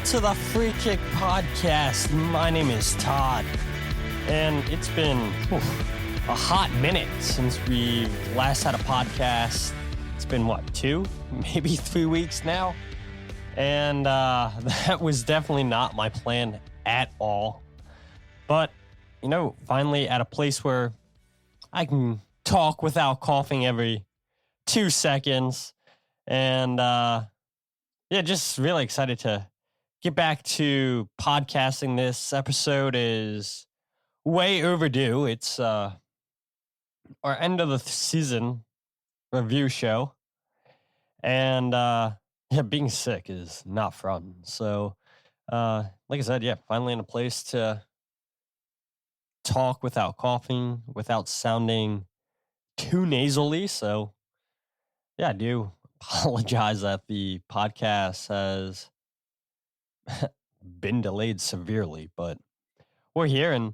to the Free Kick Podcast. My name is Todd, and it's been a hot minute since we last had a podcast. It's been, 2, maybe 3 weeks now? And that was definitely not my plan at all. But, finally at a place where I can talk without coughing every 2 seconds. And, just really excited to get back to podcasting. This episode is way overdue. It's our end of the season review show. And being sick is not fun. So, like I said, finally in a place to talk without coughing, without sounding too nasally. So, I do apologize that the podcast has been delayed severely, but we're here, and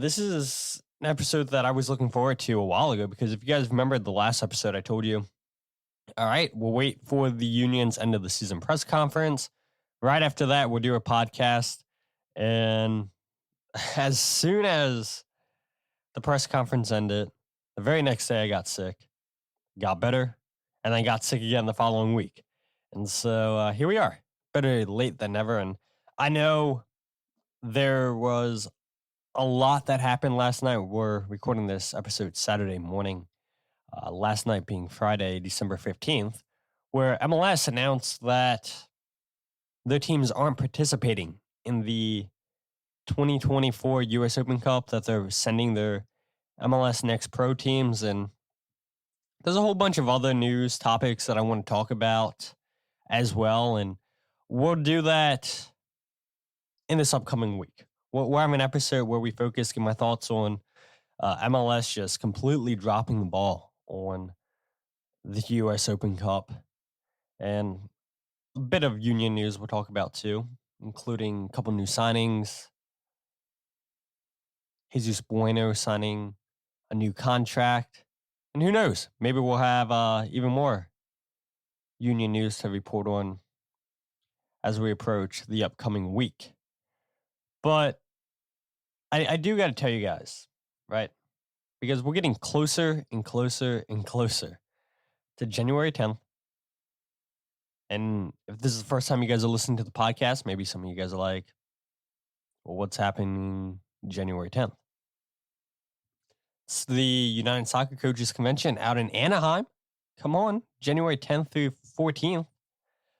this is an episode that I was looking forward to a while ago, because if you guys remember the last episode, I told you, all right, we'll wait for the union's end of the season press conference. Right after that, we'll do a podcast, and as soon as the press conference ended, the very next day I got sick, got better, and then got sick again the following week. And so here we are, better late than never. And I know there was a lot that happened last night. We're recording this episode Saturday morning, last night being Friday, December 15th, where MLS announced that their teams aren't participating in the 2024 U.S. Open Cup, that they're sending their MLS Next Pro teams. And there's a whole bunch of other news topics that I want to talk about as well. And we'll do that in this upcoming week. We'll have an episode where we focus, get my thoughts on MLS just completely dropping the ball on the U.S. Open Cup. And a bit of union news we'll talk about too, including a couple new signings. Jesus Bueno signing a new contract. And who knows, maybe we'll have even more union news to report on as we approach the upcoming week. But I do got to tell you guys, right? Because we're getting closer and closer and closer to January 10th. And if this is the first time you guys are listening to the podcast, maybe some of you guys are like, well, what's happening January 10th? It's the United Soccer Coaches Convention out in Anaheim. Come on, January 10th through 14th.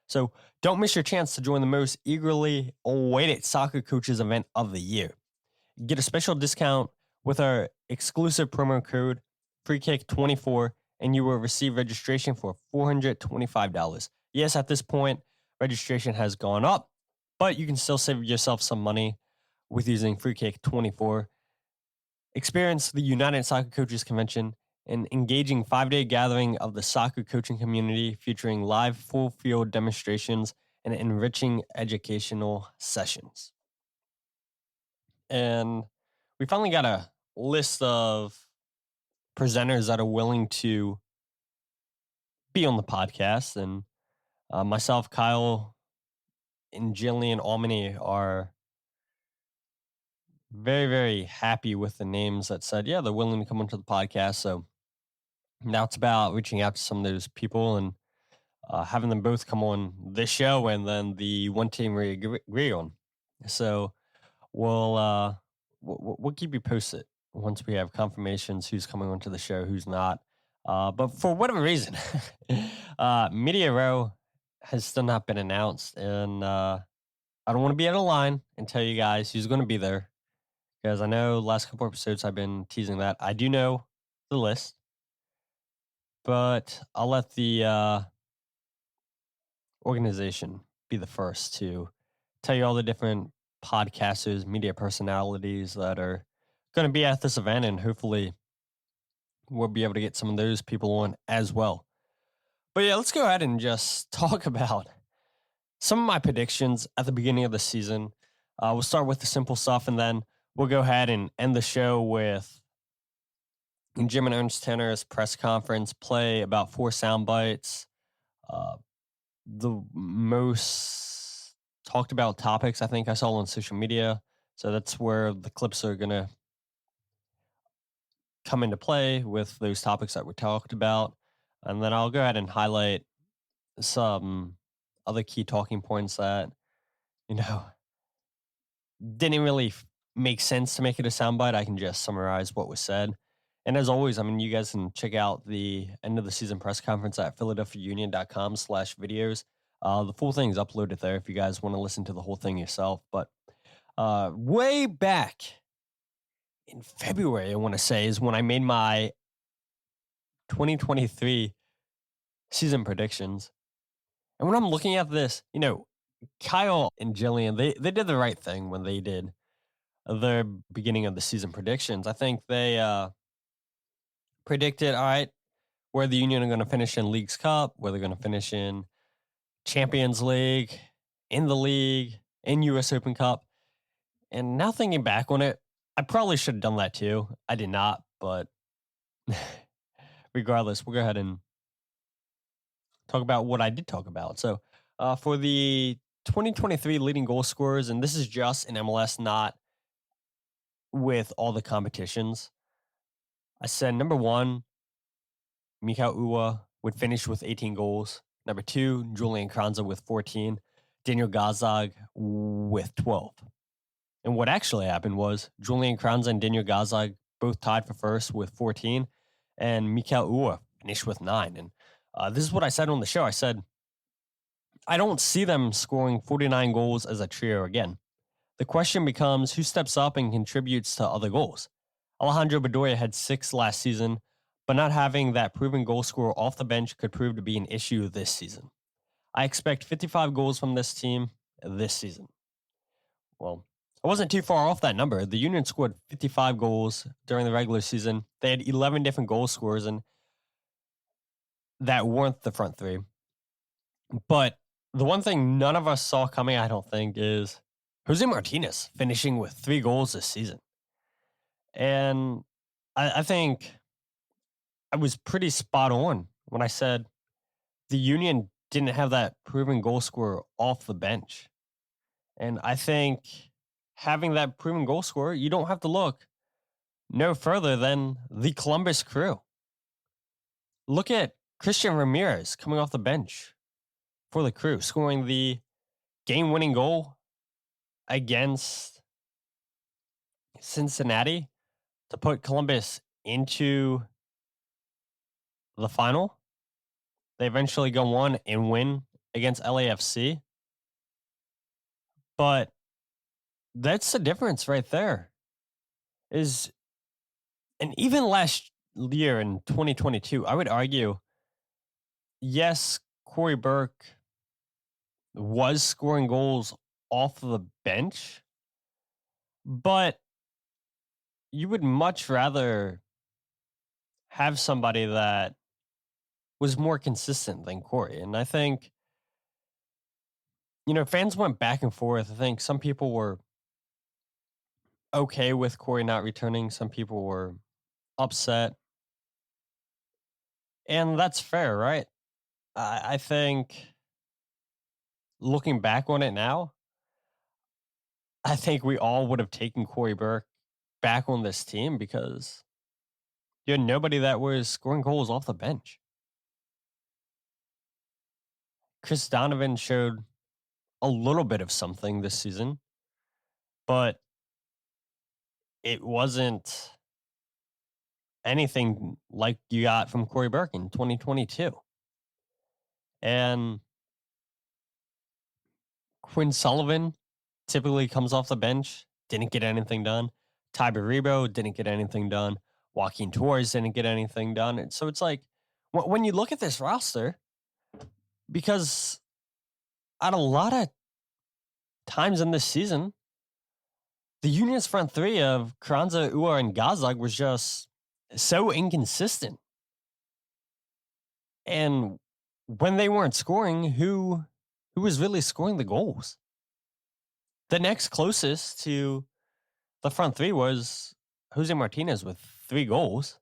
So don't miss your chance to join the most eagerly awaited soccer coaches event of the year. Get a special discount with our exclusive promo code FreeKick24, and you will receive registration for $425. Yes, at this point, registration has gone up, but you can still save yourself some money with using FreeKick24. Experience the United Soccer Coaches Convention, an engaging 5-day gathering of the soccer coaching community featuring live full-field demonstrations and enriching educational sessions. And we finally got a list of presenters that are willing to be on the podcast. And myself, Kyle, and Jillian Almany are very, very happy with the names that said, they're willing to come onto the podcast. So now it's about reaching out to some of those people and having them both come on this show, and then the one team we agree on. So we'll keep you posted once we have confirmations who's coming onto the show, who's not. But for whatever reason, Media Row has still not been announced, and I don't want to be out of line and tell you guys who's going to be there, because I know the last couple episodes I've been teasing that. I do know the list, but I'll let the organization be the first to tell you all the different podcasters, media personalities that are going to be at this event, and hopefully we'll be able to get some of those people on as well. But let's go ahead and just talk about some of my predictions at the beginning of the season. We'll start with the simple stuff, and then we'll go ahead and end the show with Jim and Ernst Tanner's press conference, play about 4 sound bites, the most talked about topics I think I saw on social media. So that's where the clips are going to come into play with those topics that we talked about. And then I'll go ahead and highlight some other key talking points that, you know, didn't really make sense to make it a soundbite. I can just summarize what was said. And as always, I mean, you guys can check out the end of the season press conference at philadelphiaunion.com/videos. The full thing is uploaded there if you guys want to listen to the whole thing yourself. But way back in February, I want to say, is when I made my 2023 season predictions. And when I'm looking at this, Kyle and Jillian, they did the right thing when they did their beginning of the season predictions. I think they predicted, all right, where the Union are going to finish in League's Cup, where they're going to finish in Champions League, in the league, in US Open Cup. And now thinking back on it, I probably should have done that too. I did not, but regardless, we'll go ahead and talk about what I did talk about. So for the 2023 leading goal scorers, and this is just in MLS, not with all the competitions, I said number 1, Mikau Ua would finish with 18 goals. Number 2, Julian Kranza with 14. Daniel Gazag with 12. And what actually happened was Julian Kranza and Daniel Gazag both tied for first with 14. And Mikau Ua finished with 9. And this is what I said on the show. I said, I don't see them scoring 49 goals as a trio again. The question becomes who steps up and contributes to other goals. Ale Bedoya had 6 last season, but not having that proven goal scorer off the bench could prove to be an issue this season. I expect 55 goals from this team this season. Well, I wasn't too far off that number. The Union scored 55 goals during the regular season. They had 11 different goal scorers, and that weren't the front three. But the one thing none of us saw coming, I don't think, is Jose Martinez finishing with 3 goals this season. And I think I was pretty spot on when I said the Union didn't have that proven goal scorer off the bench. And I think having that proven goal scorer, you don't have to look no further than the Columbus Crew. Look at Christian Ramirez coming off the bench for the Crew, scoring the game-winning goal against Cincinnati to put Columbus into the final. They eventually go on and win against LAFC. But that's the difference right there. And even last year in 2022, I would argue, yes, Corey Burke was scoring goals off the bench, but you would much rather have somebody that was more consistent than Corey. And I think, fans went back and forth. I think some people were okay with Corey not returning. Some people were upset. And that's fair, right? I think looking back on it now, I think we all would have taken Corey Burke back on this team because you had nobody that was scoring goals off the bench. Chris Donovan showed a little bit of something this season, but it wasn't anything like you got from Corey Burke in 2022. And Quinn Sullivan typically comes off the bench, didn't get anything done. Ty Baribo didn't get anything done. Joaquin Torres didn't get anything done. And so it's like, when you look at this roster, because at a lot of times in this season, the Union's front three of Kranza, Ua, and Gazag was just so inconsistent. And when they weren't scoring, who was really scoring the goals? The next closest to the front three was Jose Martinez with 3 goals.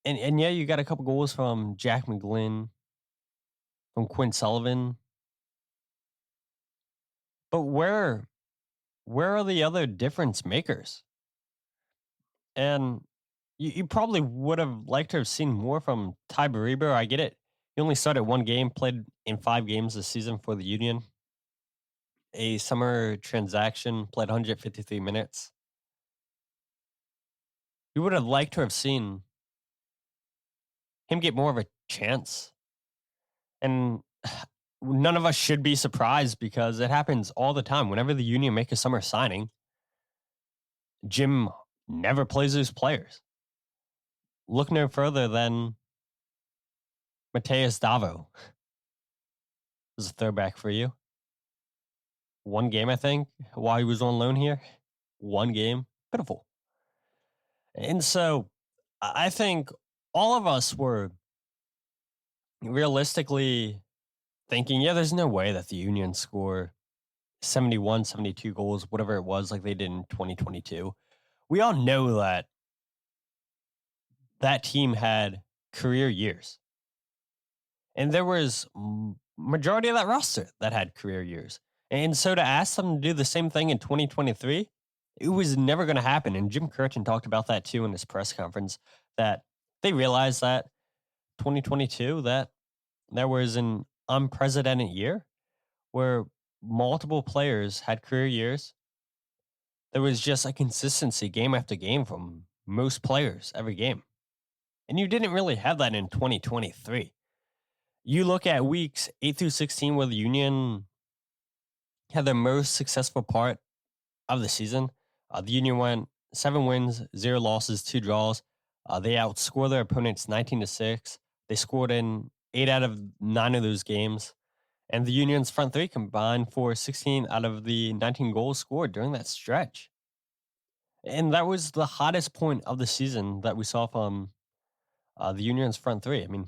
And yeah, you got a couple goals from Jack McGlynn, from Quinn Sullivan, But where are the other difference makers? And you probably would have liked to have seen more from Ty Baribo. I get it. He only started one game, played in 5 games this season for the Union. A summer transaction, played 153 minutes. You would have liked to have seen him get more of a chance. And none of us should be surprised because it happens all the time. Whenever the Union make a summer signing, Jim never plays those players. Look no further than Mateus Davo. This is a throwback for you. One game, I think, while he was on loan here. One game. Pitiful. And so I think all of us were realistically thinking, yeah, there's no way that the Union score 71, 72 goals, whatever it was, like they did in 2022. We all know that that team had career years. And there was majority of that roster that had career years. And so to ask them to do the same thing in 2023, it was never going to happen. And Jim Curtin talked about that too in his press conference, that they realized that 2022, that there was an unprecedented year where multiple players had career years. There was just a consistency game after game from most players every game. And you didn't really have that in 2023. You look at weeks 8 through 16 where the Union had their most successful part of the season. The Union went 7 wins, 0 losses, 2 draws. They outscored their opponents 19-6. They scored in 8 out of 9 of those games. And the Union's front three combined for 16 out of the 19 goals scored during that stretch. And that was the hottest point of the season that we saw from the Union's front three. I mean,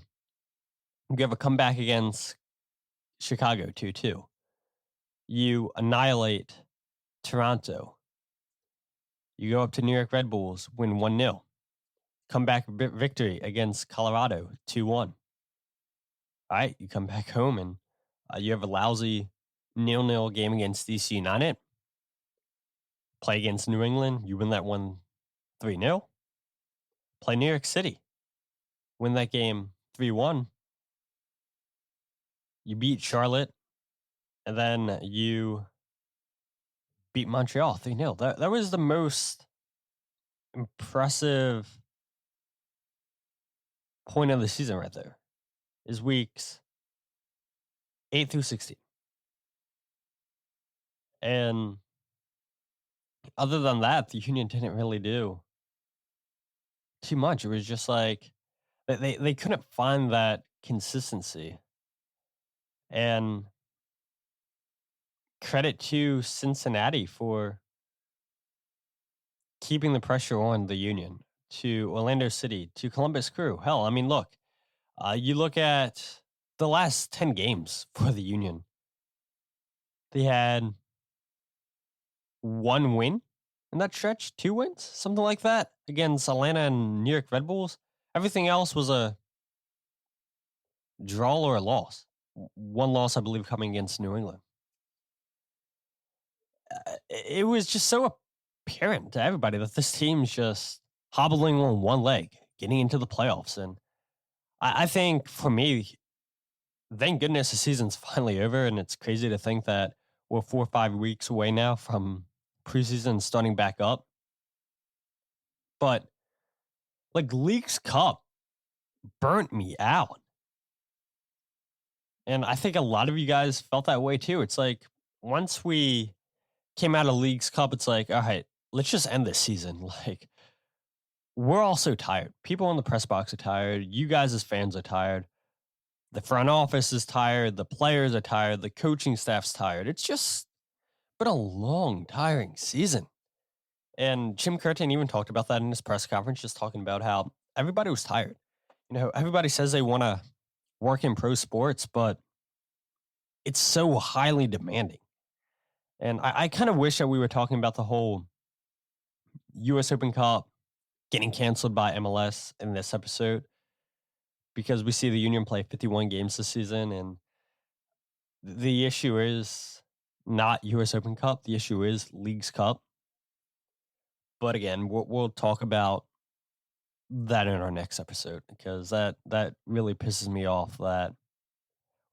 you have a comeback against Chicago 2-2. You annihilate Toronto. You go up to New York Red Bulls, win 1-0. Comeback victory against Colorado 2-1. All right, you come back home and you have a lousy 0-0 game against DC United. Play against New England, you win that one 3-0. Play New York City, win that game 3-1. You beat Charlotte, and then you beat Montreal 3-0. That was the most impressive point of the season right there, is weeks 8 through 16. And other than that, the Union didn't really do too much. It was just like they couldn't find that consistency. And credit to Cincinnati for keeping the pressure on the Union, to Orlando City, to Columbus Crew. Hell, I mean, look, you look at the last 10 games for the Union. They had 1 win in that stretch, 2 wins, something like that, against Atlanta and New York Red Bulls. Everything else was a draw or a loss. 1 loss, I believe, coming against New England. It was just so apparent to everybody that this team's just hobbling on one leg, getting into the playoffs. And I think for me, thank goodness the season's finally over. And it's crazy to think that we're 4 or 5 weeks away now from preseason starting back up. But like Leagues Cup burnt me out. And I think a lot of you guys felt that way too. It's like once we came out of Leagues Cup, it's like, all right, let's just end this season. Like, we're all so tired. People in the press box are tired. You guys as fans are tired. The front office is tired. The players are tired. The coaching staff's tired. It's just been a long, tiring season. And Jim Curtin even talked about that in his press conference, just talking about how everybody was tired. You know, everybody says they want to work in pro sports, but it's so highly demanding. And I kind of wish that we were talking about the whole US Open Cup getting canceled by MLS in this episode, because we see the Union play 51 games this season. And the issue is not US Open Cup. The issue is Leagues Cup. But again, we'll talk about that in our next episode because that really pisses me off that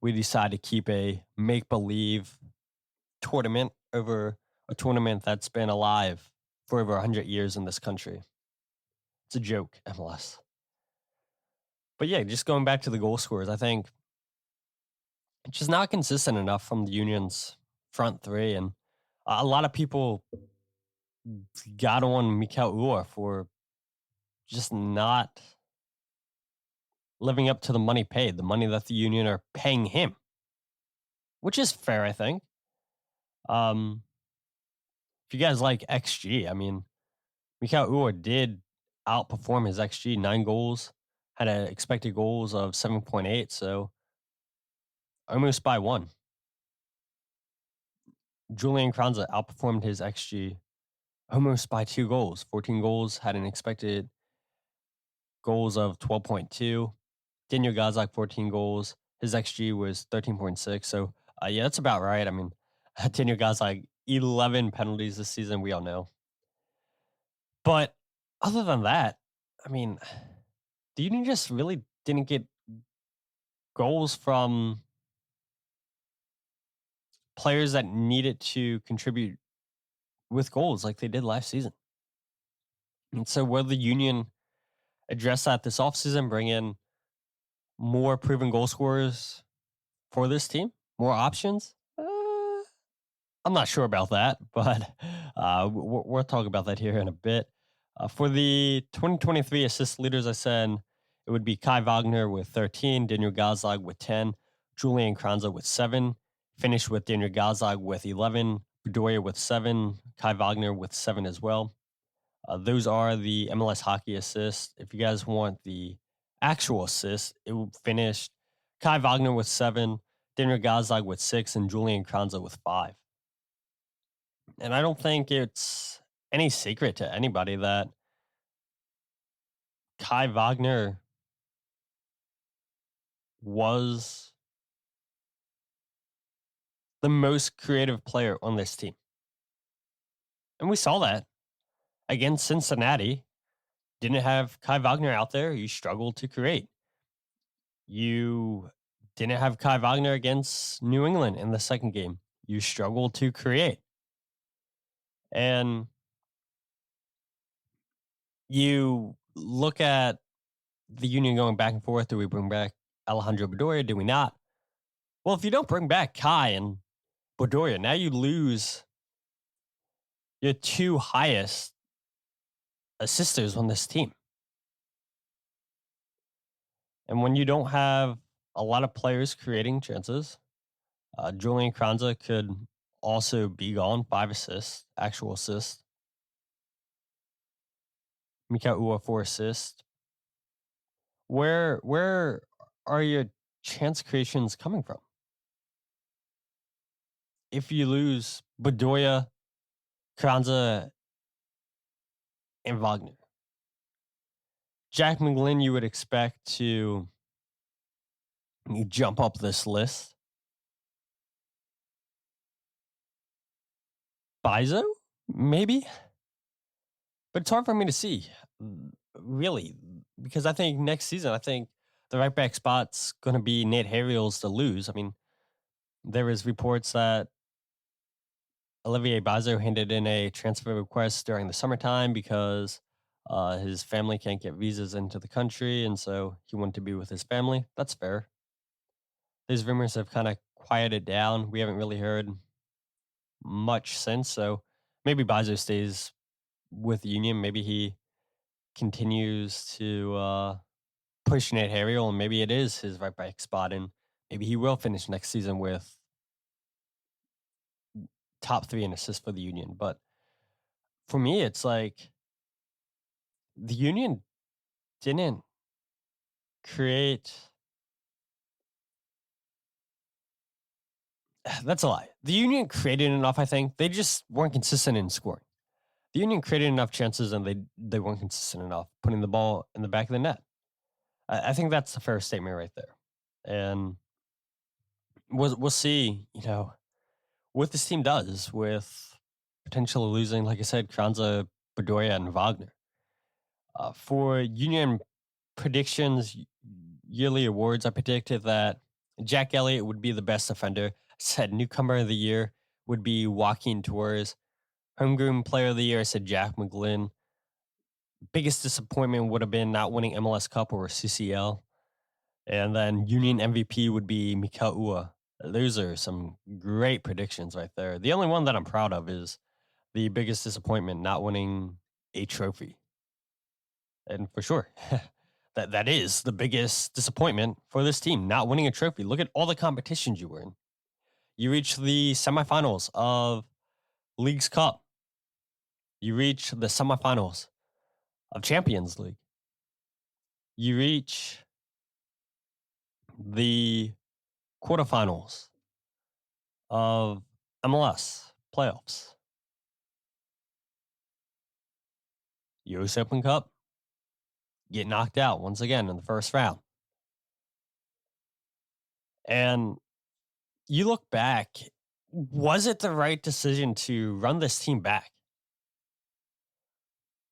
we decide to keep a make believe tournament over a tournament that's been alive for over 100 years in this country. It's a joke, MLS. But yeah, just going back to the goal scorers, I think it's just not consistent enough from the Union's front three. And a lot of people got on Mikel Ua for just not living up to the money paid, the money that the Union are paying him, which is fair, I think. If you guys like XG, I mean, Mikel Ua did outperform his XG, 9 goals, had an expected goals of 7.8, so almost by one. Julian Kranza outperformed his XG almost by 2 goals. 14 goals, had an expected goals of 12.2. Daniel Gazak, 14 goals. His XG was 13.6. So, yeah, that's about right. I mean, Daniel Gazak, 11 penalties this season, we all know. But other than that, I mean, the Union just really didn't get goals from players that needed to contribute with goals like they did last season. And so will the Union address that this offseason, bring in more proven goal scorers for this team, more options? I'm not sure about that, but we'll talk about that here in a bit. For the 2023 assist leaders, I said it would be Kai Wagner with 13, Daniel Gazlag with 10, Julian Kranza with 7, finished with Daniel Gazlag with 11, Bedoya with 7, Kai Wagner with 7 as well. Those are the MLS hockey assists. If you guys want the actual assists, it finished Kai Wagner with 7, Daniel Gazlag with 6, and Julian Kranza with 5. And I don't think it's any secret to anybody that Kai Wagner was the most creative player on this team. And we saw that against Cincinnati. Didn't have Kai Wagner out there. You struggled to create. You didn't have Kai Wagner against New England in the second game. You struggled to create. And you look at the Union going back and forth. Do we bring back Alejandro Bedoya? Do we not? Well, if you don't bring back Kai and Bedoya, now you lose your 2 highest assisters on this team. And when you don't have a lot of players creating chances, Julian Kranza could also be gone. 5 assists, actual assists. Mikel Ua 4 assists. Where are your chance creations coming from? If you lose Bedoya, Kranza, and Wagner, Jack McGlynn, you would expect to jump up this list. Bizo, maybe? But it's hard for me to see, really, because I think next season, I think the right back spot's going to be Nate Harriel's to lose. I mean, there is reports that Olivier Bizo handed in a transfer request during the summertime because his family can't get visas into the country, and so he wanted to be with his family. That's fair. These rumors have kind of quieted down. We haven't really heard much since, so maybe Bizo stays with the Union. Maybe he continues to push Nate Harriel, and maybe it is his right back spot, and maybe he will finish next season with top 3 in assists for the Union. But for me, it's like the Union didn't create. That's a lie. The Union created enough, I think. They just weren't consistent in scoring. The Union created enough chances, and they weren't consistent enough putting the ball in the back of the net. I think that's a fair statement right there. And we'll see, what this team does with potentially losing, like I said, Kranza, Bedoya, and Wagner. For Union predictions, yearly awards, I predicted that Jack Elliott would be the best defender. I said Newcomer of the Year would be Joaquin Torres. Homegrown Player of the Year, I said Jack McGlynn. Biggest disappointment would have been not winning MLS Cup or CCL. And then Union MVP would be Mika Ua. Those are some great predictions right there. The only one that I'm proud of is the biggest disappointment, not winning a trophy. And for sure, that is the biggest disappointment for this team, not winning a trophy. Look at all the competitions you were in. You reached the semifinals of League's Cup. You reach the semifinals of Champions League. You reach the quarterfinals of MLS playoffs. US Open Cup, get knocked out once again in the first round. And you look back, was it the right decision to run this team back?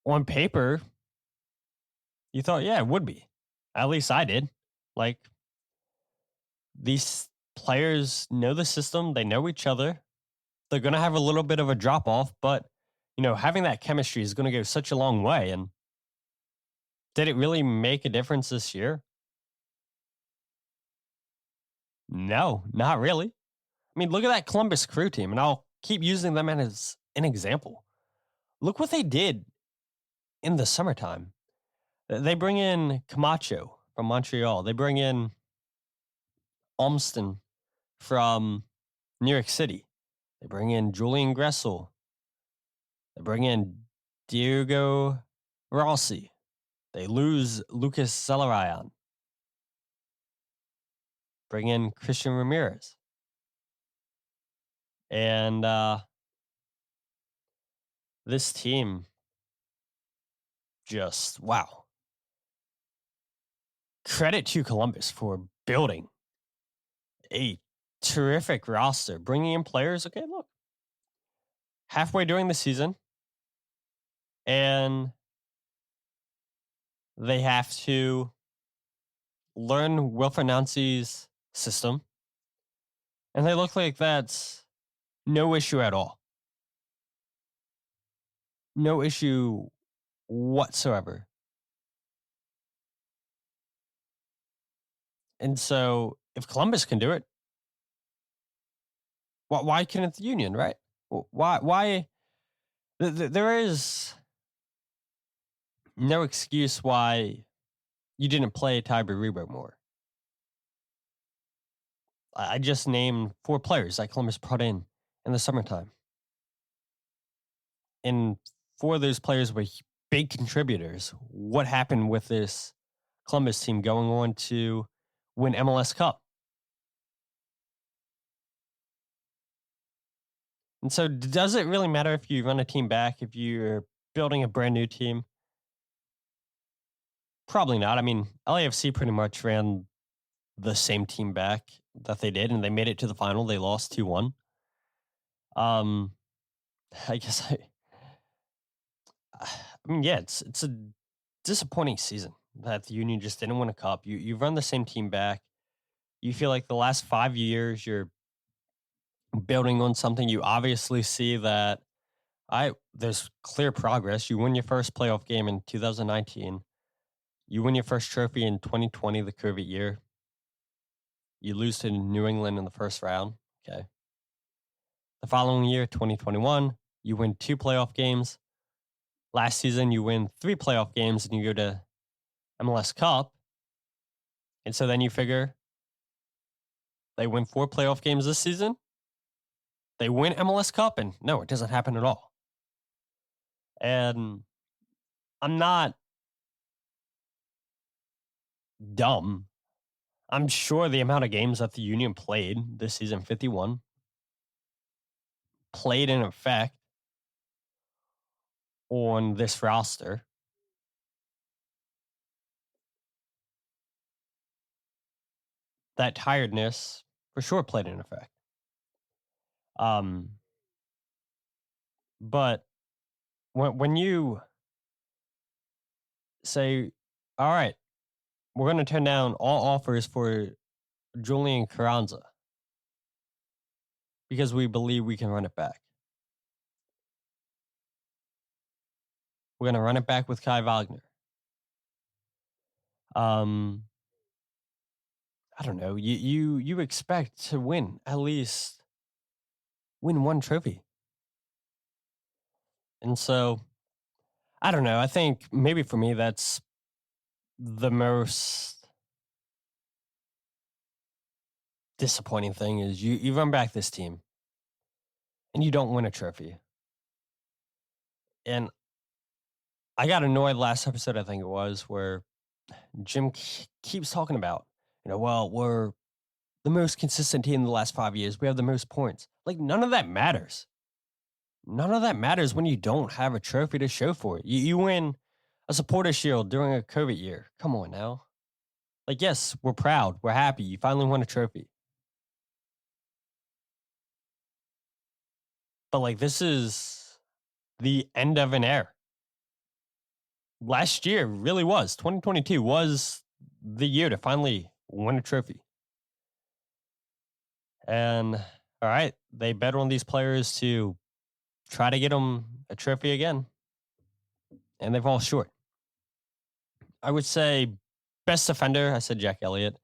On paper, you thought, yeah, it would be. At least I did. Like, these players know the system, they know each other. They're going to have a little bit of a drop off, but, having that chemistry is going to go such a long way. And did it really make a difference this year? No, not really. I mean, look at that Columbus Crew team, and I'll keep using them as an example. Look what they did in the summertime. They bring in Camacho from Montreal. They bring in Almston from New York City. They bring in Julian Gressel. They bring in Diego Rossi. They lose Lucas Zelarayan. Bring in Christian Ramirez. And this team just, wow. Credit to Columbus for building a terrific roster, bringing in players. Okay, look, halfway during the season, and they have to learn Wilfred Nancy's system, and they look like that's no issue at all. No issue whatsoever. And so, if Columbus can do it, why can't the Union, right? Why? There is no excuse why you didn't play Ty Rebo more. I just named 4 players that Columbus brought in the summertime. And 4 of those players were big contributors. What happened with this Columbus team going on to win MLS Cup? And so does it really matter if you run a team back, if you're building a brand new team? Probably not. I mean, LAFC pretty much ran the same team back that they did, and they made it to the final. They lost 2-1. I guess I mean, yeah, it's a disappointing season that the Union just didn't win a cup. You've run the same team back. You feel like the last 5 years you're building on something. You obviously see that there's clear progress. You win your first playoff game in 2019. You win your first trophy in 2020, the COVID year. You lose to New England in the first round. Okay. The following year, 2021, you win 2 playoff games. Last season, you win 3 playoff games and you go to MLS Cup. And so then you figure they win 4 playoff games this season. They win MLS Cup, and no, it doesn't happen at all. And I'm not dumb. I'm sure the amount of games that the Union played this season, 51, played in effect on this roster. That tiredness for sure played in effect. Um, but when you say, "All right, we're going to turn down all offers for Julian Carranza because we believe we can run it back. We're going to run it back with Kai Wagner." Um, I don't know. You expect to win at least win one trophy, and so I don't know. I think maybe for me that's the most disappointing thing is you run back this team and you don't win a trophy. And I got annoyed last episode, I think it was, where Jim keeps talking about, well, we're the most consistent team in the last 5 years. We have the most points. Like, none of that matters. None of that matters when you don't have a trophy to show for it. You win a supporter shield during a COVID year. Come on now. Like, yes, we're proud. We're happy. You finally won a trophy. But, like, this is the end of an era. Last year really was. 2022 was the year to finally win a trophy. And, all right, they bet on these players to try to get them a trophy again. And they fall short. I would say best defender, I said Jack Elliott.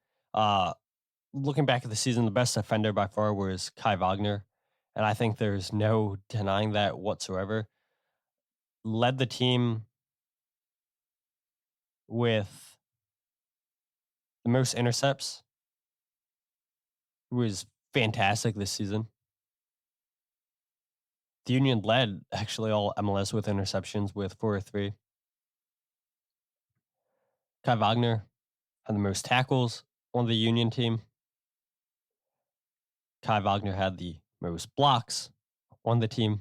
Looking back at the season, the best defender by far was Kai Wagner. And I think there's no denying that whatsoever. Led the team with the most intercepts. It was fantastic this season. The Union led actually all MLS with interceptions with 403. Kai Wagner had the most tackles on the Union team. Kai Wagner had the most blocks on the team.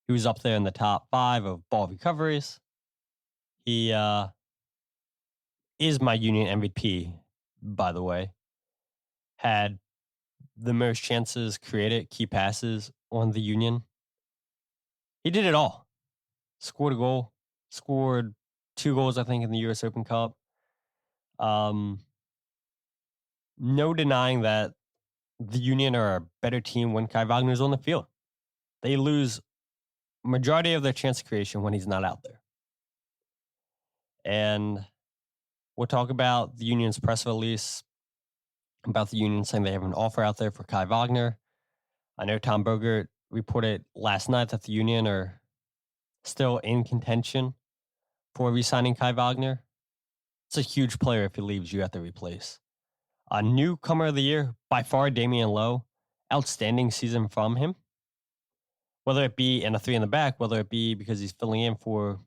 He was up there in the top 5 of ball recoveries. He is my Union MVP, by the way. Had the most chances created, key passes on the Union. He did it all. Scored a goal. Scored 2 goals, I think, in the U.S. Open Cup. No denying that the Union are a better team when Kai Wagner's on the field. They lose majority of their chance creation when he's not out there. And we'll talk about the Union's press release about the Union saying they have an offer out there for Kai Wagner. I know Tom Bogert reported last night that the Union are still in contention for re-signing Kai Wagner. It's a huge player. If he leaves, you have to replace. A newcomer of the year, by far, Damian Lowe. Outstanding season from him. Whether it be in a 3 in the back, whether it be because he's filling in for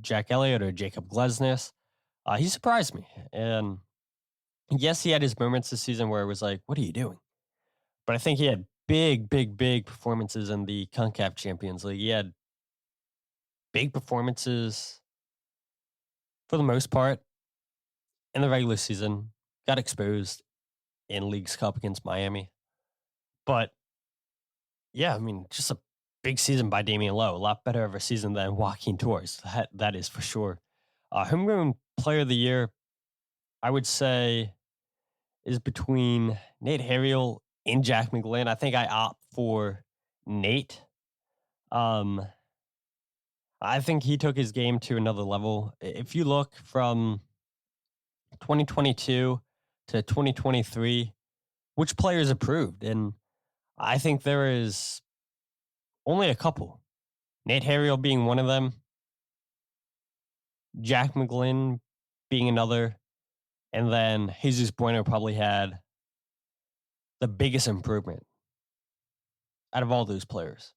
Jack Elliott or Jacob Glesnes, he surprised me. And yes, he had his moments this season where it was like, what are you doing? But I think he had big performances in the CONCACAF Champions League. He had big performances for the most part in the regular season. Got exposed in League's Cup against Miami. But yeah, I mean, just a big season by Damian Lowe. A lot better of a season than Joaquin Torres. That is for sure. Homegrown Player of the Year, I would say, is between Nate Harriel and Jack McGlynn. I think I opt for Nate. I think he took his game to another level. If you look from 2022 to 2023, which players improved? And I think there is only a couple. Nate Harriel being one of them, Jack McGlynn being another, and then Jesus Bueno probably had the biggest improvement out of all those players.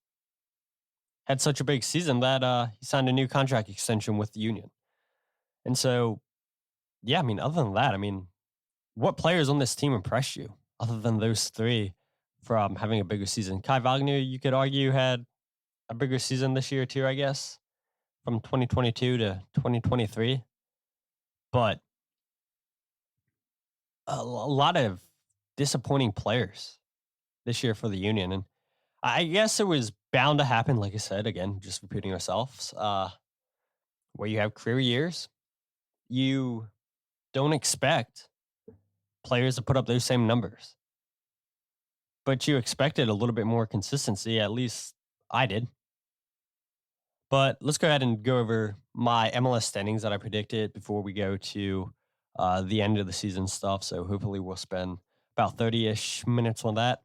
Had such a big season that he signed a new contract extension with the Union. And so, yeah, I mean, other than that, I mean, what players on this team impressed you other than those 3 from having a bigger season? Kai Wagner, you could argue, had a bigger season this year too, I guess, from 2022 to 2023. But a lot of disappointing players this year for the Union. And I guess it was bound to happen, like I said, again, just repeating ourselves, where you have career years. You don't expect players to put up those same numbers, but you expected a little bit more consistency. At least I did. But let's go ahead and go over my MLS standings that I predicted before we go to the end of the season stuff. So hopefully we'll spend about 30-ish minutes on that.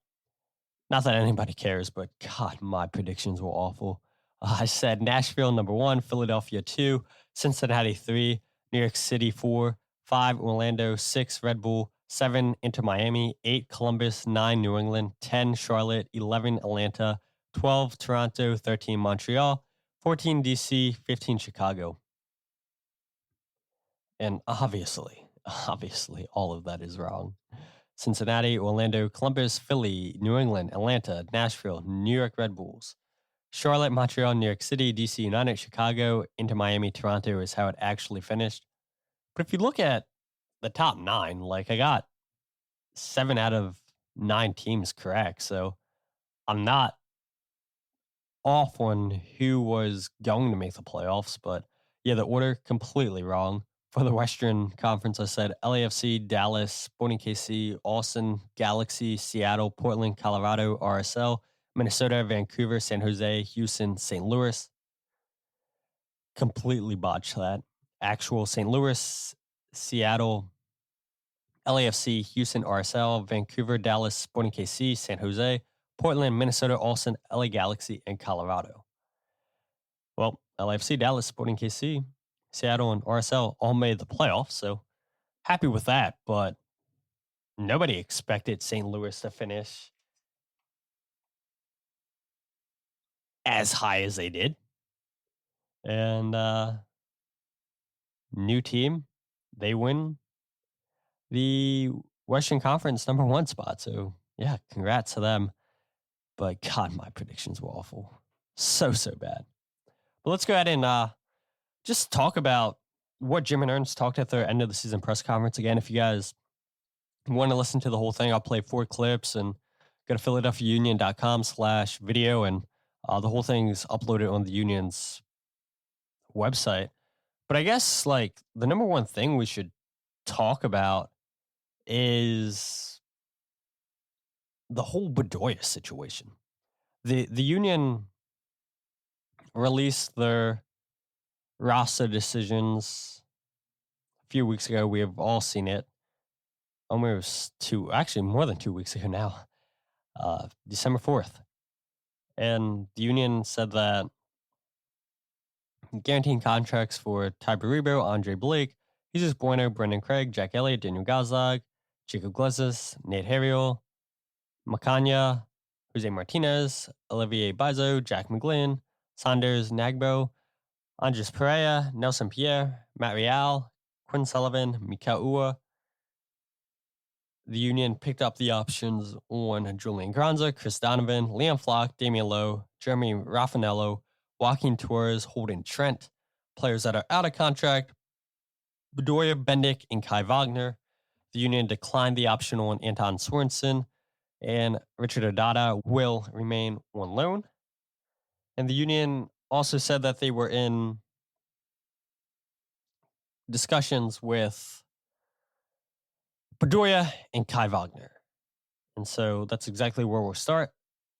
Not that anybody cares, but God, my predictions were awful. I said Nashville number 1, Philadelphia 2, Cincinnati 3, New York City 4, 5, Orlando 6, Red Bull 7, Inter Miami 8, Columbus 9, New England 10, Charlotte 11, Atlanta 12, Toronto 13, Montreal 14, DC 15, Chicago. And obviously, all of that is wrong. Cincinnati, Orlando, Columbus, Philly, New England, Atlanta, Nashville, New York Red Bulls, Charlotte, Montreal, New York City, DC United, Chicago, into Miami, Toronto is how it actually finished. But if you look at the top 9, like I got 7 out of 9 teams correct. So I'm not off on who was going to make the playoffs, but yeah, the order completely wrong. For the Western Conference, I said LAFC, Dallas, Sporting KC, Austin, Galaxy, Seattle, Portland, Colorado, RSL, Minnesota, Vancouver, San Jose, Houston, St. Louis. Completely botched that. Actual St. Louis, Seattle, LAFC, Houston, RSL, Vancouver, Dallas, Sporting KC, San Jose, Portland, Minnesota, Austin, LA Galaxy, and Colorado. Well, LAFC, Dallas, Sporting KC, Seattle, and RSL all made the playoffs, so happy with that. But nobody expected St. Louis to finish as high as they did. And new team, they win the Western Conference number 1 spot. So yeah, congrats to them. But God, my predictions were awful. So bad. But let's go ahead and just talk about what Jim and Ernst talked at their end of the season press conference. Again, if you guys want to listen to the whole thing, I'll play 4 clips and go to philadelphiaunion.com/video. And the whole thing's uploaded on the Union's website. But I guess like the number one thing we should talk about is the whole Bedoya situation. The Union released their roster decisions a few weeks ago. We have all seen it. Almost more than 2 weeks ago now, December 4th. And the Union said that guaranteeing contracts for Ty Baribo, Andre Blake, Jesus Bueno, Brendan Craig, Jack Elliott, Daniel Gazdag, Jacob Glezis, Nate Harriel, Macanya, Jose Martinez, Olivier Bizo, Jack McGlynn, Sanders Nagbo, Andres Pereira, Nelson Pierre, Matt Real, Quinn Sullivan, Mikael Ua. The Union picked up the options on Julian Granza, Chris Donovan, Liam Flock, Damian Lowe, Jeremy Raffanello, Joaquin Torres, Holden Trent, players that are out of contract, Bedoya, Bendick, and Kai Wagner. The Union declined the option on Anton Sorensen, and Richard Odada will remain on loan. And the Union also said that they were in discussions with Bedoya and Kai Wagner. And so that's exactly where we'll start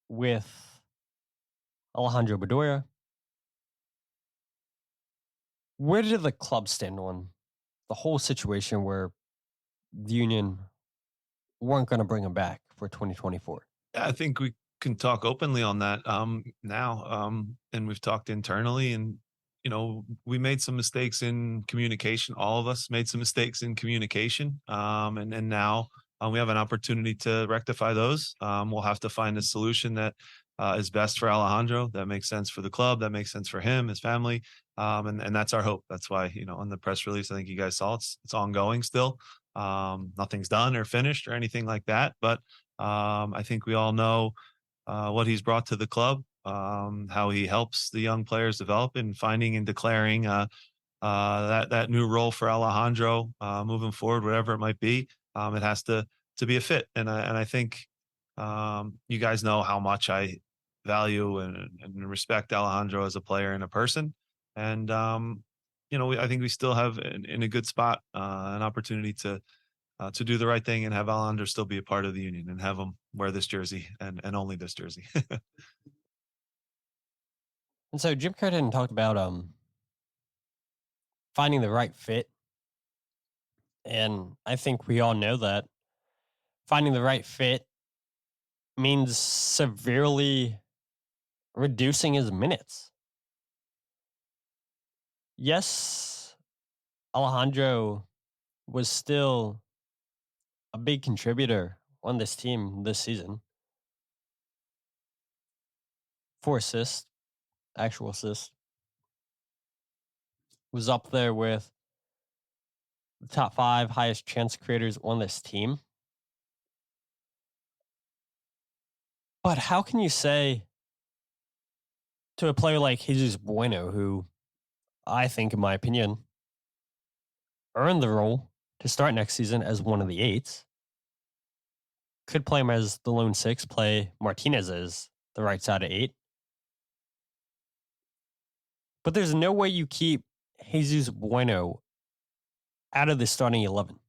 with Alejandro Bedoya. Where did the club stand on the whole situation where the Union weren't going to bring him back for 2024? I think we can talk openly on that now. And we've talked internally, and we made some mistakes in communication. All of us made some mistakes in communication. And now we have an opportunity to rectify those. We'll have to find a solution that is best for Alejandro, that makes sense for the club, that makes sense for him, his family. And that's our hope. That's why, on the press release, I think you guys saw it's ongoing still. Nothing's done or finished or anything like that. But I think we all know what he's brought to the club, how he helps the young players develop, and finding and declaring that new role for Alejandro moving forward, whatever it might be. It has to be a fit, and I think You guys know how much I value and respect Alejandro as a player and a person. And, I think we still have in a good spot, an opportunity to do the right thing and have Alejandro still be a part of the union and have him wear this jersey and only this jersey. And so Jim Curtin talked about finding the right fit. And I think we all know that finding the right fit means severely reducing his minutes. Yes, Alejandro was still a big contributor on this team this season. 4 assists, actual assists. Was up there with the top 5 highest chance creators on this team. But how can you say to a player like Jesus Bueno, who I think, in my opinion, earned the role to start next season as one of the eights, could play him as the lone six, play Martinez as the right side of 8. But there's no way you keep Jesus Bueno out of the starting 11.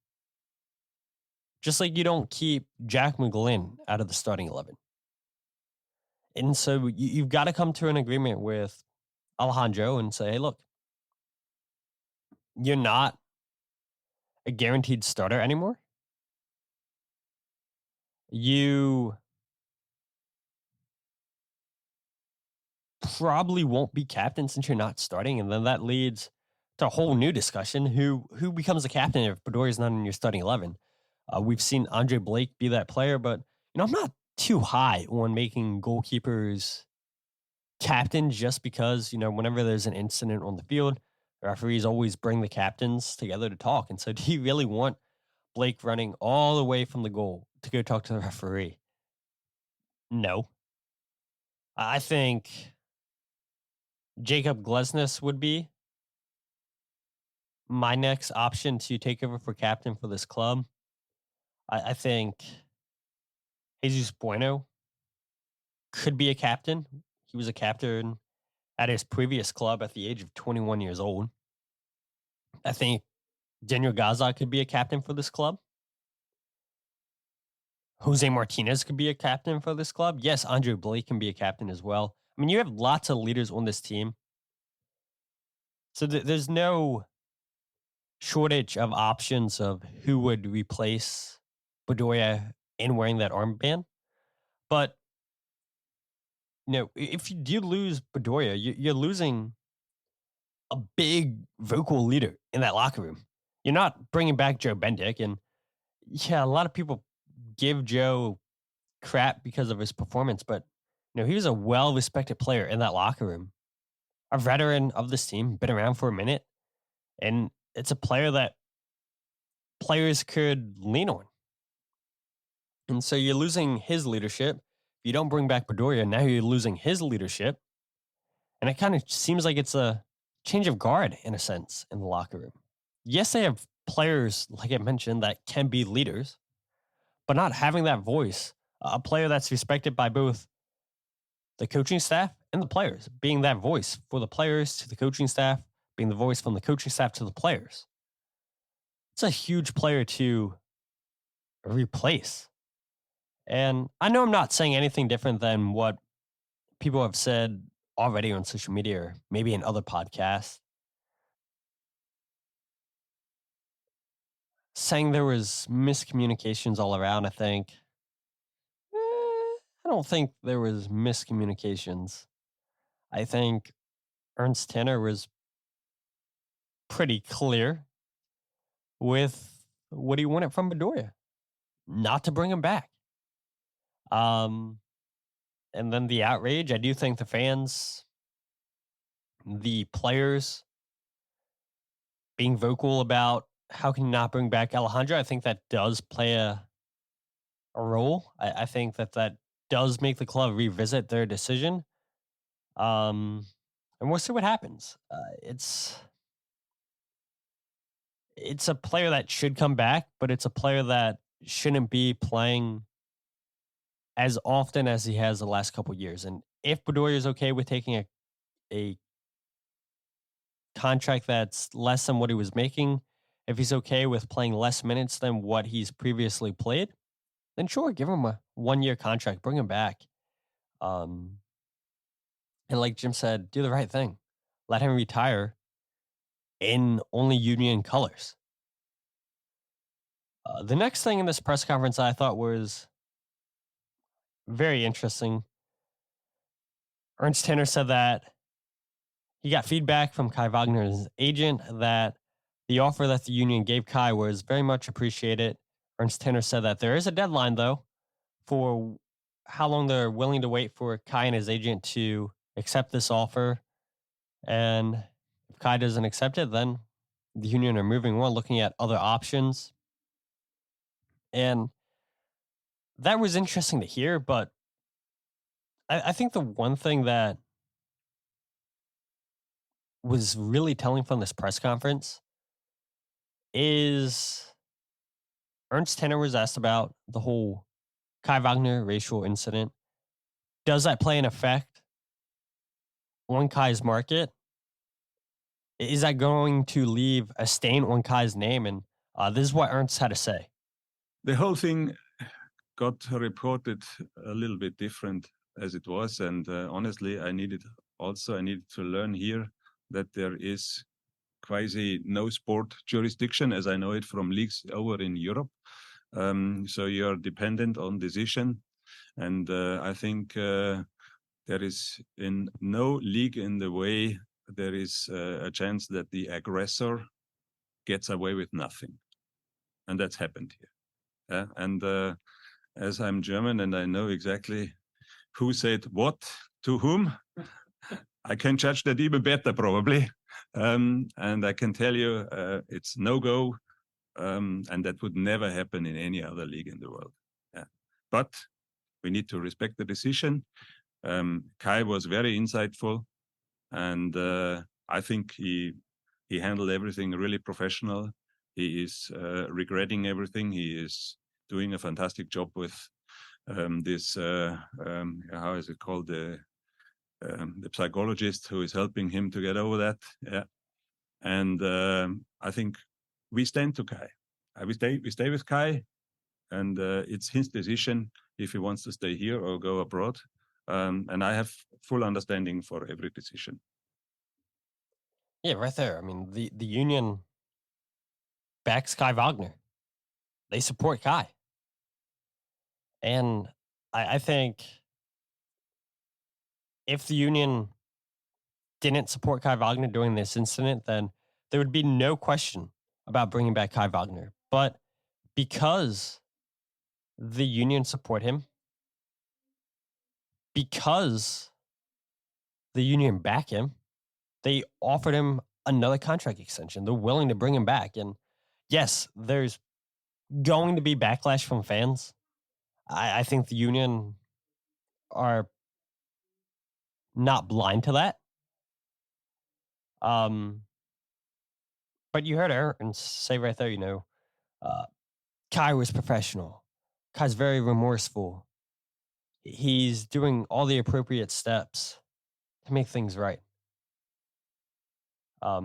Just like you don't keep Jack McGlynn out of the starting 11. And so you've got to come to an agreement with Alejandro and say, hey, look, you're not a guaranteed starter anymore. You probably won't be captain since you're not starting. And then that leads to a whole new discussion. Who becomes the captain if Bedoya's not in your starting 11? We've seen Andre Blake be that player, but I'm not too high on making goalkeepers captain just because, whenever there's an incident on the field, referees always bring the captains together to talk. And so do you really want Blake running all the way from the goal to go talk to the referee? No. I think Jacob Glesnes would be my next option to take over for captain for this club. I think Jesus Bueno could be a captain. He was a captain at his previous club at the age of 21 years old. I think Daniel Gaza could be a captain for this club. Jose Martinez could be a captain for this club. Yes, Andre Blake can be a captain as well. I mean, you have lots of leaders on this team. So there's no shortage of options of who would replace Bedoya in wearing that armband. But, if you do lose Bedoya, you're losing a big vocal leader in that locker room. You're not bringing back Joe Bendick. And yeah, a lot of people give Joe crap because of his performance, but he was a well-respected player in that locker room, a veteran of this team, been around for a minute, and it's a player that players could lean on. And so you're losing his leadership. If you don't bring back Bedoya, now you're losing his leadership. And it kind of seems like it's a change of guard in a sense in the locker room. Yes, they have players, like I mentioned, that can be leaders, but not having that voice, a player that's respected by both the coaching staff and the players, being that voice for the players to the coaching staff, being the voice from the coaching staff to the players. It's a huge player to replace. And I know I'm not saying anything different than what people have said already on social media or maybe in other podcasts, saying there was miscommunications all around. I don't think there was miscommunications. I think Ernst Tanner was pretty clear with what he wanted from Bedoya, not to bring him back. Um, and then the outrage. I do think the fans, the players, being vocal about how can you not bring back Alejandro, I think that does play a role. I think that does make the club revisit their decision. And we'll see what happens. It's a player that should come back, but it's a player that shouldn't be playing as often as he has the last couple years. And if Bedoya is okay with taking a contract that's less than what he was making, if he's okay with playing less minutes than what he's previously played, then sure, give him a 1 year contract, bring him back. Um, and like Jim said, do the right thing. Let him retire in only Union colors. The next thing in this press conference I thought was very interesting. Ernst Tanner said that he got feedback from Kai Wagner's agent that the offer that the Union gave Kai was very much appreciated. Ernst Tanner said that there is a deadline, though, for how long they're willing to wait for Kai and his agent to accept this offer. And if Kai doesn't accept it, then the Union are moving on, looking at other options. And that was interesting to hear, but I think the one thing that was really telling from this press conference is Ernst Tanner was asked about the whole Kai Wagner racial incident. Does that play an effect on Kai's market? Is that going to leave a stain on Kai's name? And this is what Ernst had to say. The whole thing got reported a little bit different as it was. And honestly, I needed to learn here that there is quasi no sport jurisdiction as I know it from leagues over in Europe. So you're dependent on decision. And I think there is in no league in the way there is a chance that the aggressor gets away with nothing. And that's happened here. And as I'm German and I know exactly who said what to whom, I can judge that even better probably. And I can tell you it's no-go. And that would never happen in any other league in the world. Yeah. But we need to respect the decision. Kai was very insightful, and I think he handled everything really professional. He is regretting everything. He is doing a fantastic job with this, how is it called, the psychologist who is helping him to get over that. Yeah. And I think we stand to Kai. We stay with Kai, and it's his decision if he wants to stay here or go abroad. And I have full understanding for every decision. Yeah, right there. I mean, the Union backs Kai Wagner. They support Kai. And I think if the Union didn't support Kai Wagner during this incident, then there would be no question about bringing back Kai Wagner. But because the Union support him, because the Union back him, they offered him another contract extension. They're willing to bring him back. And yes, there's going to be backlash from fans. I think the Union are not blind to that. But you heard Aaron say right there, Kai was professional. Kai's very remorseful. He's doing all the appropriate steps to make things right. I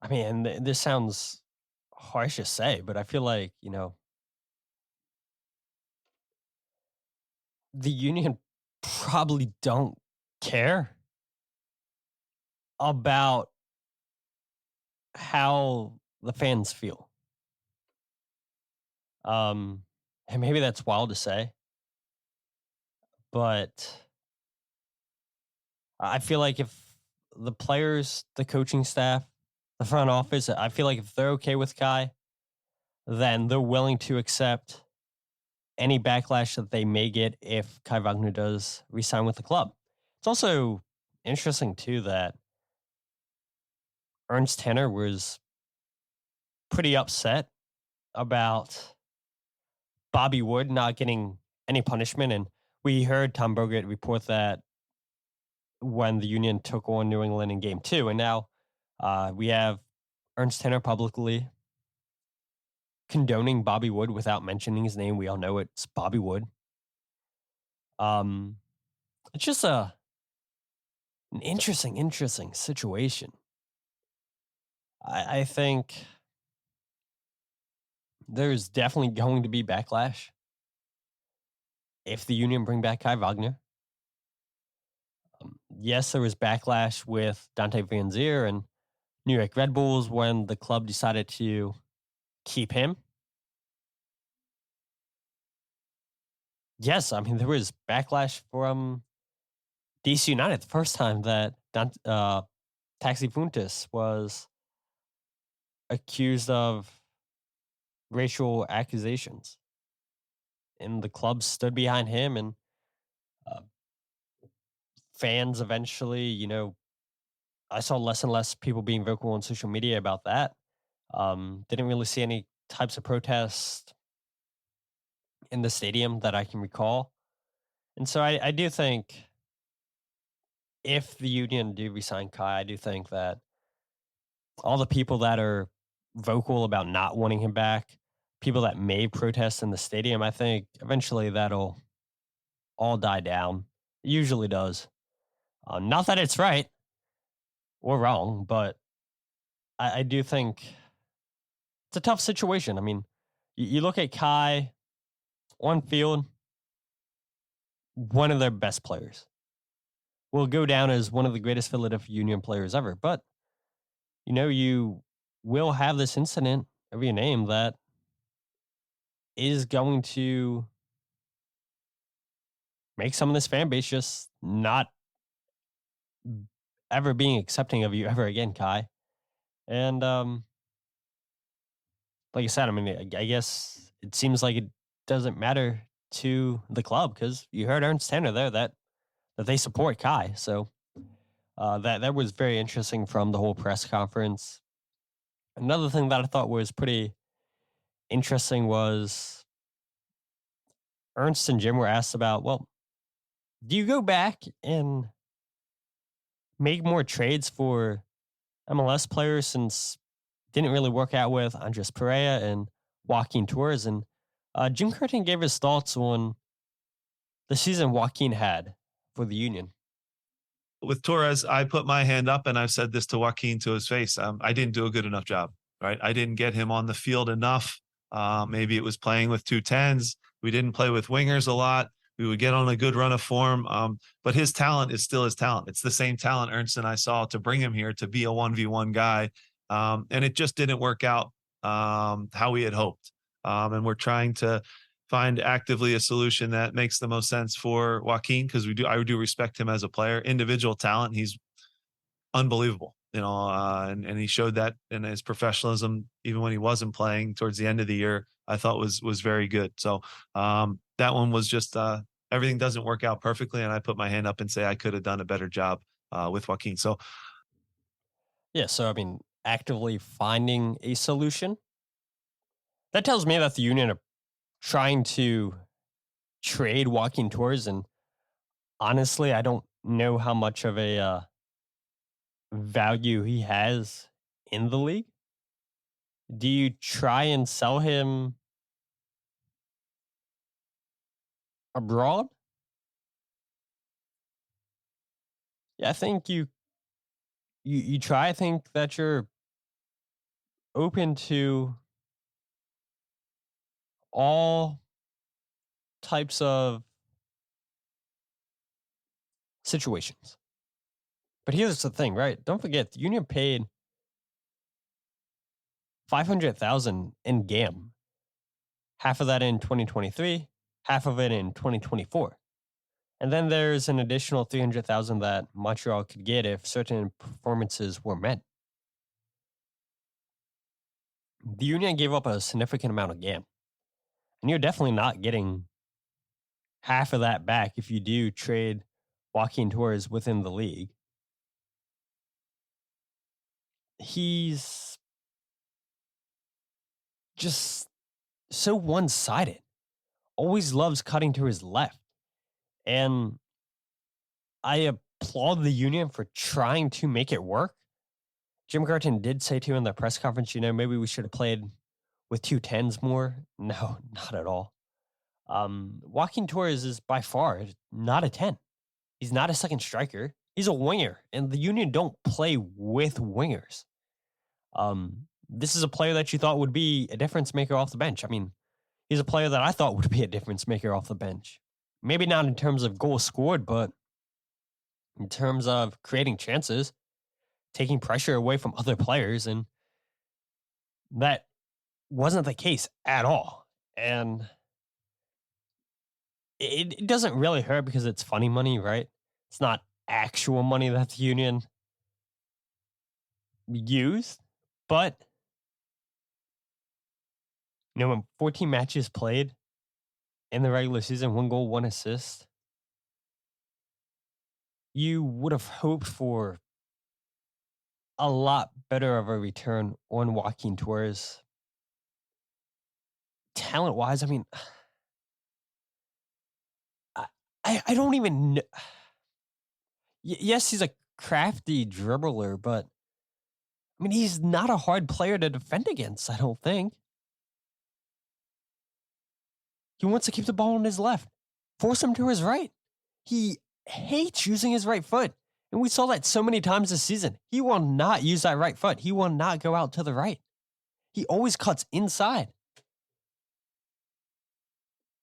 mean, and this sounds harsh to say, but I feel like, the Union probably don't care about how the fans feel. And maybe that's wild to say, but I feel like if the players, the coaching staff, the front office, I feel like if they're okay with Kai, then they're willing to accept any backlash that they may get if Kai Wagner does resign with the club. It's also interesting, too, that Ernst Tanner was pretty upset about Bobby Wood not getting any punishment. And we heard Tom Bogut report that when the Union took on New England in Game 2. And now we have Ernst Tanner publicly condoning Bobby Wood without mentioning his name. We all know it's Bobby Wood. It's just an interesting situation. I think there's definitely going to be backlash if the Union bring back Kai Wagner. Yes, there was backlash with Dante Van Zier and New York Red Bulls when the club decided to keep him. Yes, I mean, there was backlash from DC United the first time that Taxi Funtis was accused of racial accusations. And the club stood behind him, and uh, fans eventually, I saw less and less people being vocal on social media about that. Didn't really see any types of protest in the stadium that I can recall. And so I do think if the Union do resign Kai, I do think that all the people that are vocal about not wanting him back, people that may protest in the stadium, I think eventually that'll all die down. It usually does. Not that it's right or wrong, but I do think it's a tough situation. I mean, you look at Kai on field, one of their best players. Will go down as one of the greatest Philadelphia Union players ever. But, you will have this incident of your name that is going to make some of this fan base just not ever being accepting of you ever again, Kai. And like I said, I mean, I guess it seems like it doesn't matter to the club because you heard Ernst Tanner there that they support Kai. So that was very interesting from the whole press conference. Another thing that I thought was pretty interesting was Ernst and Jim were asked about, well, do you go back and make more trades for MLS players since didn't really work out with Andres Perea and Joaquin Torres? And Jim Curtin gave his thoughts on the season Joaquin had for the Union. With Torres, I put my hand up and I've said this to Joaquin to his face. I didn't do a good enough job, right? I didn't get him on the field enough. Maybe it was playing with 2 10s. We didn't play with wingers a lot. We would get on a good run of form. But his talent is still his talent. It's the same talent Ernst and I saw to bring him here to be a 1v1 guy. And it just didn't work out how we had hoped. And we're trying to find actively a solution that makes the most sense for Joaquin because I do respect him as a player, individual talent. He's unbelievable, and he showed that in his professionalism even when he wasn't playing towards the end of the year. I thought was very good. So that one was just everything doesn't work out perfectly, and I put my hand up and say I could have done a better job with Joaquin. So yeah, so I mean, actively finding a solution. That tells me that the Union are trying to trade Joaquin Torres, and honestly, I don't know how much of a value he has in the league. Do you try and sell him abroad? Yeah, I think you try. I think that you're open to all types of situations. But here's the thing, right? Don't forget, the Union paid $500,000 in GAM. Half of that in 2023, half of it in 2024. And then there's an additional $300,000 that Montreal could get if certain performances were met. The Union gave up a significant amount of GAM. And you're definitely not getting half of that back if you do trade Joaquin Torres within the league. He's just so one-sided. Always loves cutting to his left. And I applaud the Union for trying to make it work. Jim Curtin did say to in the press conference, maybe we should have played with 2 10s more? No, not at all. Joaquin Torres is by far not a 10. He's not a second striker. He's a winger, and the Union don't play with wingers. This is a player that you thought would be a difference maker off the bench. I mean, he's a player that I thought would be a difference maker off the bench. Maybe not in terms of goals scored, but in terms of creating chances, taking pressure away from other players, and that wasn't the case at all. And it doesn't really hurt because it's funny money, right? It's not actual money that the Union used, but when 14 matches played in the regular season, 1 goal, 1 assist, you would have hoped for a lot better of a return on Joaquin Torres. Talent-wise, I mean, I don't even know. Yes, he's a crafty dribbler, but I mean, he's not a hard player to defend against, I don't think. He wants to keep the ball on his left. Force him to his right. He hates using his right foot. And we saw that so many times this season. He will not use that right foot. He will not go out to the right. He always cuts inside.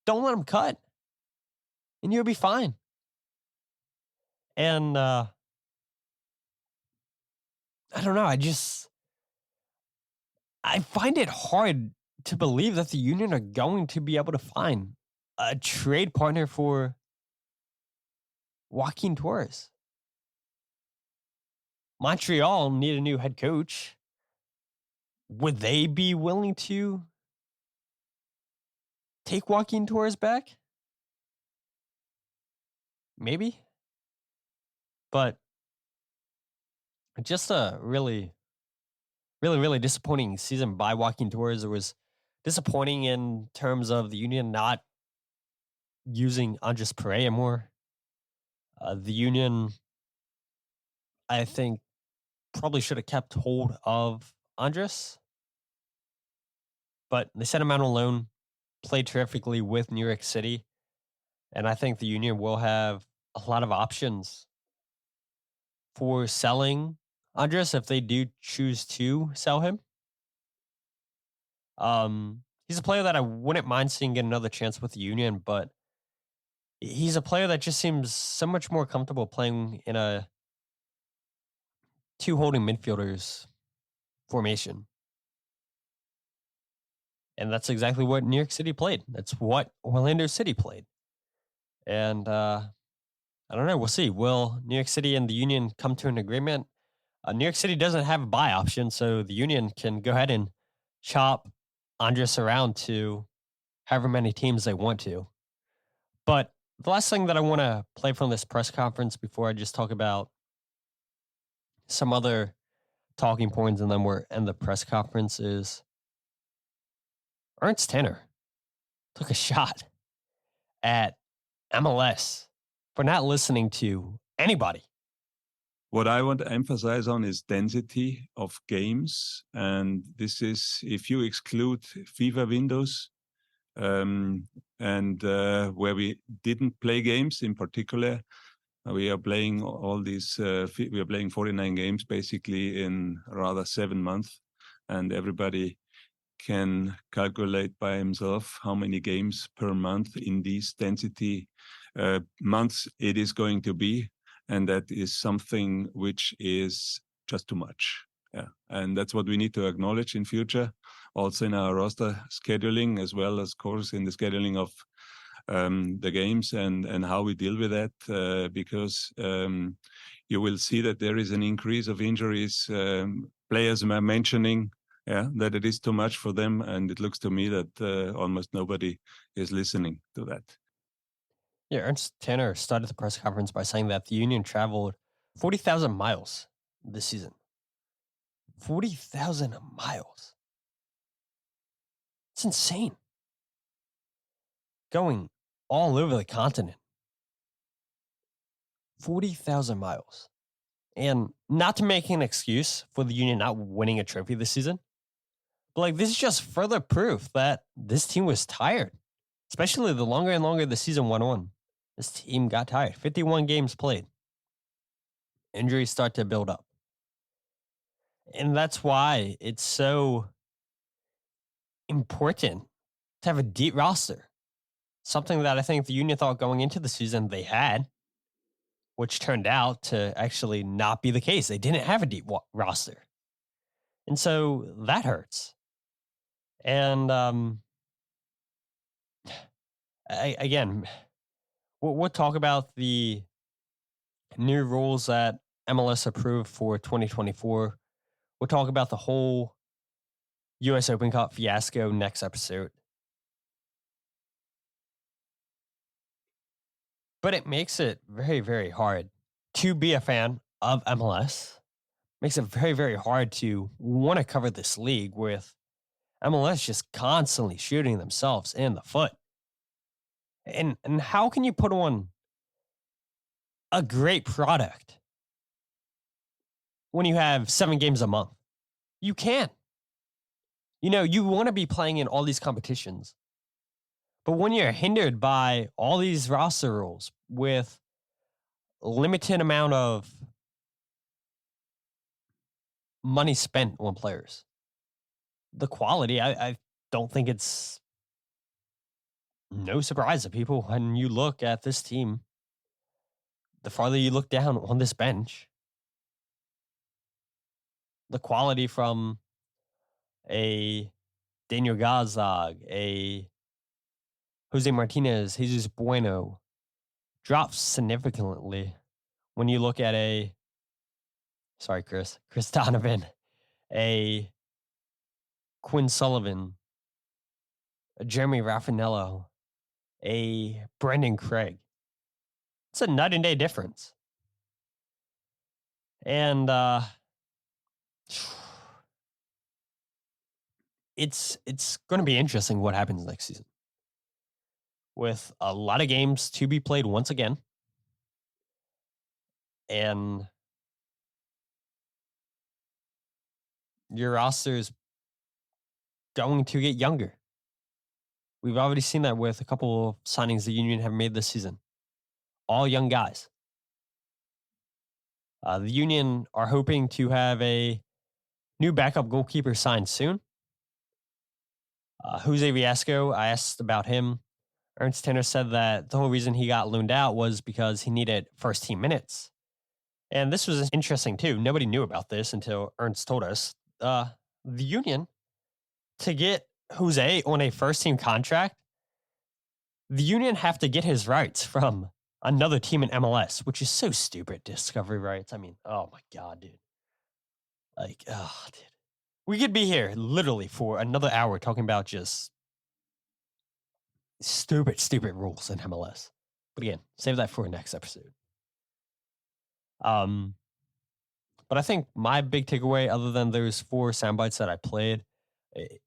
Don't let him cut. And you'll be fine. And I don't know. I find it hard to believe that the Union are going to be able to find a trade partner for Joaquin Torres. Montreal need a new head coach. Would they be willing to take Joaquin Torres back? Maybe. But just a really, really, really disappointing season by Joaquin Torres. It was disappointing in terms of the Union not using Andres Pereira more. The Union, I think, probably should have kept hold of Andres. But they sent him out on loan, played terrifically with New York City. And I think the Union will have a lot of options for selling Andres if they do choose to sell him. He's a player that I wouldn't mind seeing get another chance with the Union, but he's a player that just seems so much more comfortable playing in a two holding midfielders formation. And that's exactly what New York City played. That's what Orlando City played. And I don't know. We'll see. Will New York City and the Union come to an agreement? New York City doesn't have a buy option, so the Union can go ahead and chop Andres around to however many teams they want to. But the last thing that I want to play from this press conference before I just talk about some other talking points and then we're end the press conference is Ernst Tanner took a shot at MLS for not listening to anybody. What I want to emphasize on is density of games. And this is, if you exclude FIFA windows and where we didn't play games in particular, we are playing all these, we are playing 49 games basically in rather 7 months. And everybody can calculate by himself how many games per month in these density months it is going to be. And that is something which is just too much. Yeah. And that's what we need to acknowledge in future, also in our roster scheduling, as well as, of course, in the scheduling of the games and how we deal with that, because you will see that there is an increase of injuries. Players are mentioning that it is too much for them, and it looks to me that almost nobody is listening to that. Yeah, Ernst Tanner started the press conference by saying that the Union traveled 40,000 miles this season. 40,000 miles. It's insane. Going all over the continent. 40,000 miles. And not to make an excuse for the Union not winning a trophy this season, But like, this is just further proof that this team was tired, especially the longer and longer the season went on. This team got tired. 51 games played. Injuries start to build up. And that's why it's so important to have a deep roster. Something that I think the Union thought going into the season they had, which turned out to actually not be the case. They didn't have a deep roster. And so that hurts. And again, we'll talk about the new rules that MLS approved for 2024. We'll talk about the whole U.S. Open Cup fiasco next episode. But it makes it very, very hard to be a fan of MLS. Makes it very, very hard to want to cover this league with MLS just constantly shooting themselves in the foot. And how can you put on a great product when you have 7 games a month? You can't. You know, you want to be playing in all these competitions. But when you're hindered by all these roster rules with limited amount of money spent on players, the quality, I don't think it's no surprise to people when you look at this team. The farther you look down on this bench, the quality from a Daniel Gazdag, a Jose Martinez, Jesus Bueno drops significantly when you look at Chris Donovan, a Quinn Sullivan, a Jeremy Raffanello, a Brendan Craig. It's a night and day difference. And it's going to be interesting what happens next season, with a lot of games to be played once again. And your roster is going to get younger. We've already seen that with a couple of signings the Union have made this season. All young guys. The Union are hoping to have a new backup goalkeeper signed soon. Jose Riasco, I asked about him. Ernst Tanner said that the whole reason he got loaned out was because he needed first team minutes. And this was interesting too. Nobody knew about this until Ernst told us. The Union, to get Jose on a first team contract, the Union have to get his rights from another team in MLS, which is so stupid. Discovery rights. I mean, oh my God, dude. Like, oh, dude. We could be here literally for another hour talking about just stupid rules in MLS. But again, save that for next episode. But I think my big takeaway, other than those 4 sound bites that I played,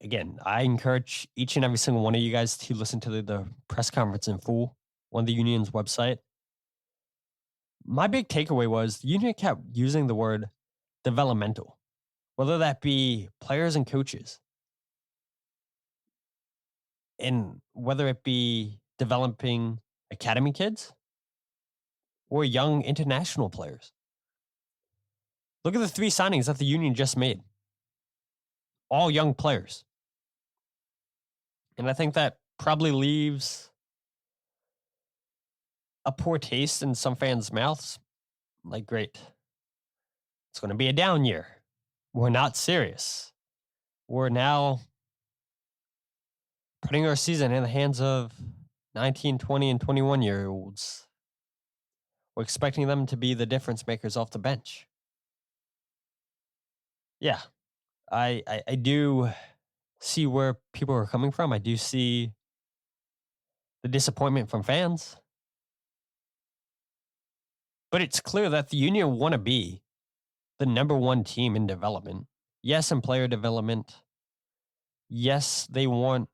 again, I encourage each and every single one of you guys to listen to the press conference in full on the Union's website. My big takeaway was the Union kept using the word developmental, whether that be players and coaches, and whether it be developing academy kids or young international players. Look at the 3 signings that the Union just made. All young players. And I think that probably leaves a poor taste in some fans' mouths. Like, great. It's going to be a down year. We're not serious. We're now putting our season in the hands of 19, 20, and 21-year-olds. We're expecting them to be the difference makers off the bench. Yeah, I do see where people are coming from. I do see the disappointment from fans. But it's clear that the Union want to be the number 1 team in development. Yes, in player development. Yes, they want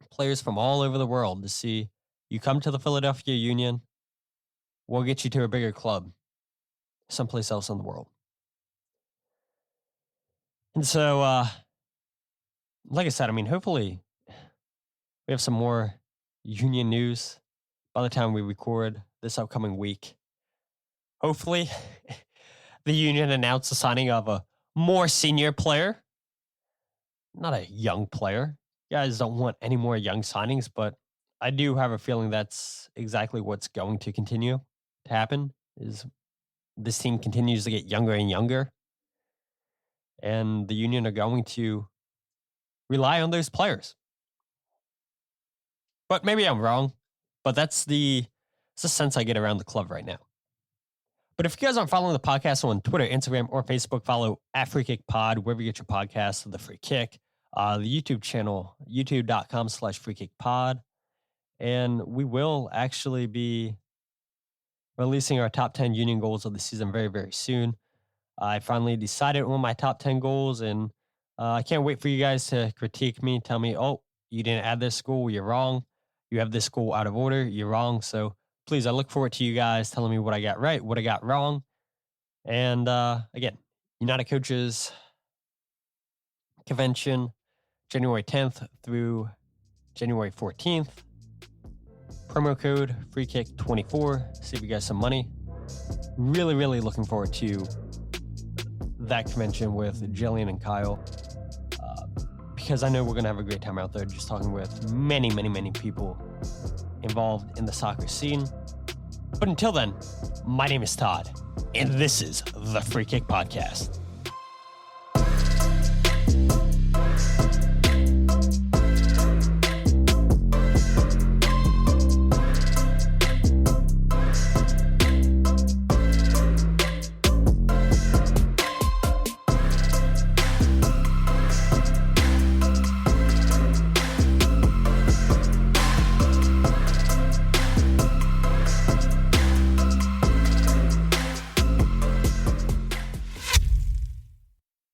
players from all over the world to see you come to the Philadelphia Union, we'll get you to a bigger club someplace else in the world. And so like I said, I mean, hopefully we have some more union news by the time we record this upcoming week. Hopefully, the union announced the signing of a more senior player, not a young player. You guys don't want any more young signings, but I do have a feeling that's exactly what's going to continue to happen. Is this team continues to get younger and younger, and the union are going to rely on those players. But maybe I'm wrong. But that's the sense I get around the club right now. But if you guys aren't following the podcast on Twitter, Instagram, or Facebook, follow at Free Kick Pod, wherever you get your podcasts, The Free Kick, the YouTube channel, youtube.com/Free Kick Pod. And we will actually be releasing our top 10 union goals of the season very, very soon. I finally decided on my top 10 goals, and I can't wait for you guys to critique me, tell me, oh, you didn't add this goal, you're wrong. You have this goal out of order, you're wrong. So please, I look forward to you guys telling me what I got right, what I got wrong. And again, United Coaches Convention, January 10th through January 14th. Promo code FreeKick24. Save you guys some money. Really, really looking forward to that convention with Jillian and Kyle. Because I know we're going to have a great time out there just talking with many, many, many people involved in the soccer scene. But until then, my name is Todd, and this is the Free Kick Podcast.